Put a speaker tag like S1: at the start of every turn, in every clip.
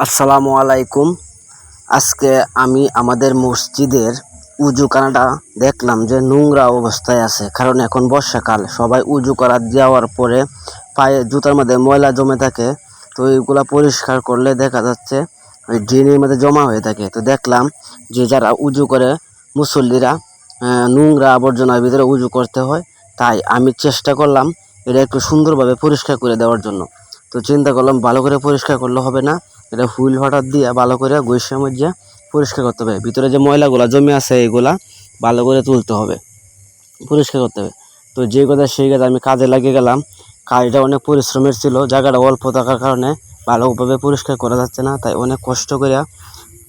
S1: আসসালামু আলাইকুম। আজকে আমি আমাদের মসজিদের উজুখানাটা দেখলাম যে নোংরা অবস্থায় আছে, কারণ এখন বর্ষাকাল, সবাই উজু করা যাওয়ার পরে পায়ে জুতার মধ্যে ময়লা জমে থাকে। তো এইগুলা পরিষ্কার করলে দেখা যাচ্ছে ওই ড্রেনের মধ্যে জমা হয়ে থাকে। তো দেখলাম যে যারা উজু করে মুসল্লিরা নোংরা আবর্জনার ভিতরে উজু করতে হয়, তাই আমি চেষ্টা করলাম এটা একটু সুন্দরভাবে পরিষ্কার করে দেওয়ার জন্য। তো চিন্তা করলাম ভালো করে পরিষ্কার করলে হবে না, এটা হুইল ওয়াটার দিয়ে ভালো করে গৈসার মধ্যে পরিষ্কার করতে হবে। ভিতরে যে ময়লাগুলা জমে আছে এইগুলা ভালো করে তুলতে হবে, পরিষ্কার করতে হবে। তো যে কথা সেই কথা আমি কাজে লাগিয়ে গেলাম। কাজটা অনেক পরিশ্রমের ছিল, জায়গাটা অল্প থাকার কারণে ভালোভাবে পরিষ্কার করা যাচ্ছে না, তাই অনেক কষ্ট করে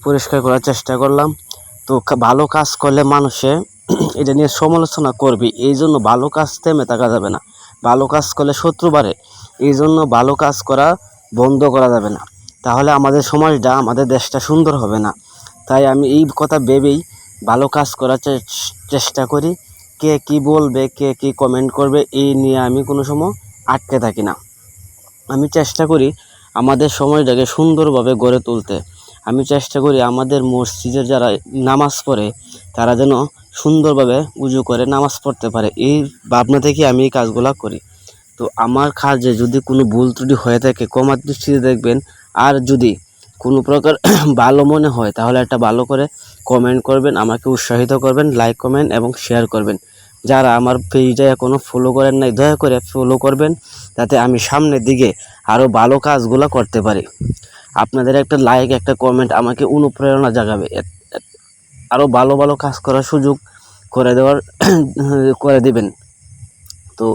S1: পরিষ্কার করার চেষ্টা করলাম। তো ভালো কাজ করলে মানুষে এটা নিয়ে সমালোচনা করবে, এই জন্য ভালো কাজ থেমে থাকা যাবে না। ভালো কাজ করলে শত্রু বাড়ে, এই জন্য ভালো কাজ করা বন্ধ করা যাবে না, তাহলে আমাদের সমাজটা, আমাদের দেশটা সুন্দর হবে না। তাই আমি এই কথা ভেবেই ভালো কাজ করার চেষ্টা করি। কে কি বলবে, কে কি কমেন্ট করবে, এই নিয়ে আমি কোনো সময় আটকে থাকি না। আমি চেষ্টা করি আমাদের সমাজটাকে সুন্দরভাবে গড়ে তুলতে। আমি চেষ্টা করি আমাদের মসজিদের যারা নামাজ পড়ে তারা যেন সুন্দরভাবে উজু করে নামাজ পড়তে পারে, এই ভাবনা থেকে আমি এই কাজগুলো করি। তো আমার কাজে যদি কোনো ভুল ত্রুটি হয়ে থাকে ক্ষমার দৃষ্টিতে দেখবেন। আর যদি কোনো প্রকার ভালো মনে হয় তাহলে একটা ভালো করে কমেন্ট করবেন, আমাকে উৎসাহিত করবেন, লাইক কমেন্ট এবং শেয়ার করবেন। যারা আমার পেজটা এখনও ফলো করেন নাই দয়া করে ফলো করবেন, যাতে আমি সামনের দিকে আরও ভালো কাজগুলো করতে পারি। আপনাদের একটা লাইক, একটা কমেন্ট আমাকে অনুপ্রেরণা জাগাবে, আরও ভালো ভালো কাজ করার সুযোগ করে দেবেন। তো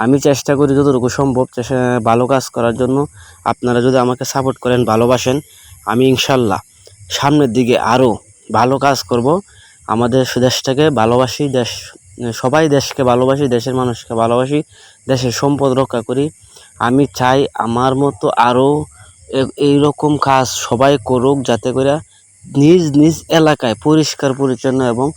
S1: আমি চেষ্টা করি যতটুকু সম্ভব ভালো কাজ করার জন্য। আপনারা যদি আমাকে সাপোর্ট করেন, ভালোবাসেন, আমি ইনশাল্লাহ সামনের দিকে আরও ভালো কাজ করব। আমাদের দেশটাকে ভালোবাসি, সবাই দেশকে ভালোবাসি, দেশের মানুষকে ভালোবাসি, দেশের সম্পদ রক্ষা করি। আমি চাই আমার মতো আরও এইরকম কাজ সবাই করুক, যাতে করে নিজ নিজ এলাকায় পরিষ্কার পরিচ্ছন্ন এবং